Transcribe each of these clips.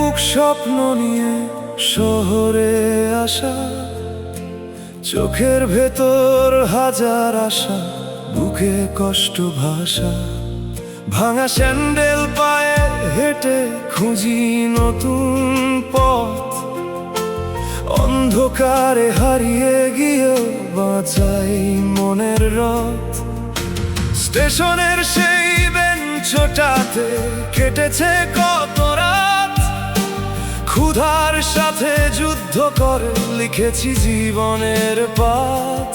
বুক স্বপ্ন নিয়ে শহরে আসা, চোখের ভেতর হাজার আশা, বুকে কষ্ট ভাষা। ভাঙা স্যান্ডেল পায়ে হেঁটে খুঁজি নতুন পথ, অন্ধকারে হারিয়ে গিয়েও বাঁচাই মনের রথ। স্টেশনের সেই বেঞ্চটাতে কেটেছে কত রাত, ক্ষুধার সাথে যুদ্ধ করে লিখেছি জীবনের পাঠ।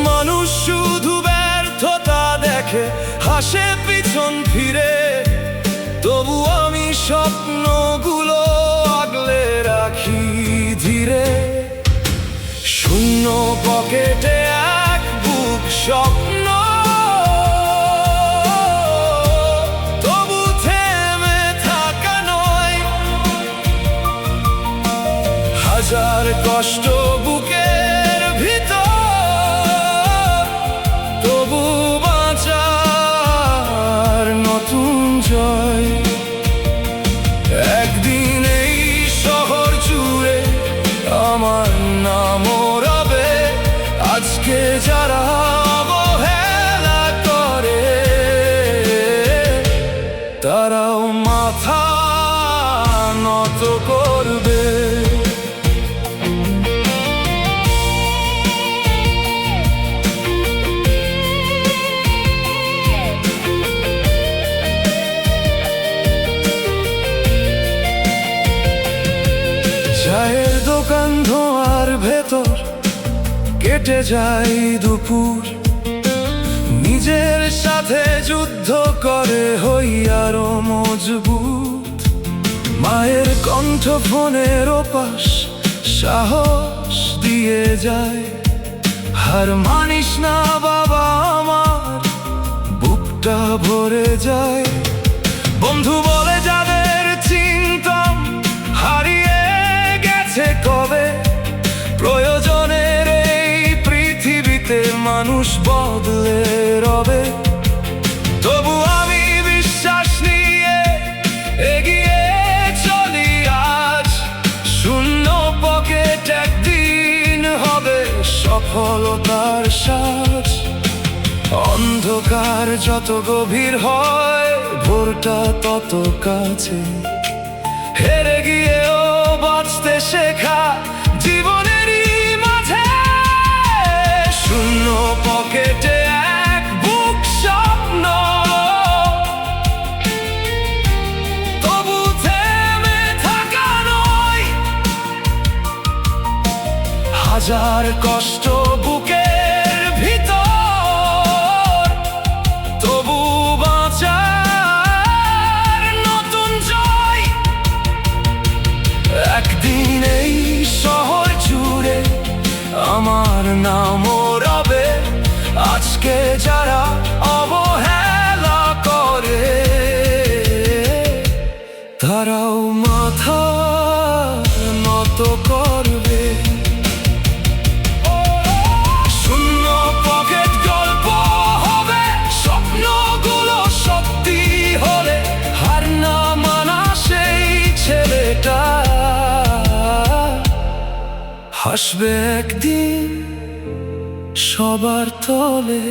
মানুষ শুধু ব্যর্থতা দেখে, হাসে পিছন ফিরে, তবু আমি স্বপ্নগুলো আগলে রাখি ধীরে। শূন্য পকেটে এক বুক স্বপ্ন, তবু থেমে থাকা নয়। হাজার কষ্ট বুকের ভিতর, তবু বাঁচার নতুন জয়। একদিন এই শহর জুড়ে আমার নাম রবে, আজকে যারা অবহেলা করে তারাও মাথা নত করবে। চায়ের দোকান ধোঁয়ার ভেতর কেটে যায় দুপুর, নিজের সাথে যুদ্ধ করে হই আরো মজবুত। মায়ের কণ্ঠ ফোনের ওপাশ সাহস দিয়ে যায়, হার মানিস না বাবা আমার, বুকটা ভরে যায়। বন্ধু বলে যাদের চিনতাম হারিয়ে গেছে কবে, প্রয়োজনের এই পৃথিবীতে মানুষ বদলে রবে। তবু আমি বিশ্বাস নিয়ে এগিয়ে চলি আজ, শূন্য পকেট একদিন হবে সফলতার সাজ। অন্ধকার যত গভীর হয়, ভোরটা তত কাছে, হেরে গিয়েও বাঁচতে শেখা জীবনেরই মাঝে। শূন্য পকেটে এক বুক স্বপ্ন, তবু থেমে থাকা নয়। হাজার কষ্ট বুকের ভিতর, তবু বাঁচার নতুন জয়। একদিন এই শহর জুড়ে আমার নাম রবে, আজকে যারা অবহেলা করে তারাও মাথা নত করবে। শূন্য পকেট গল্প হবে, স্বপ্নগুলো সত্যি হলে, হার না মানা সেই ছেলেটা হাসবে একদিন সবার তলে।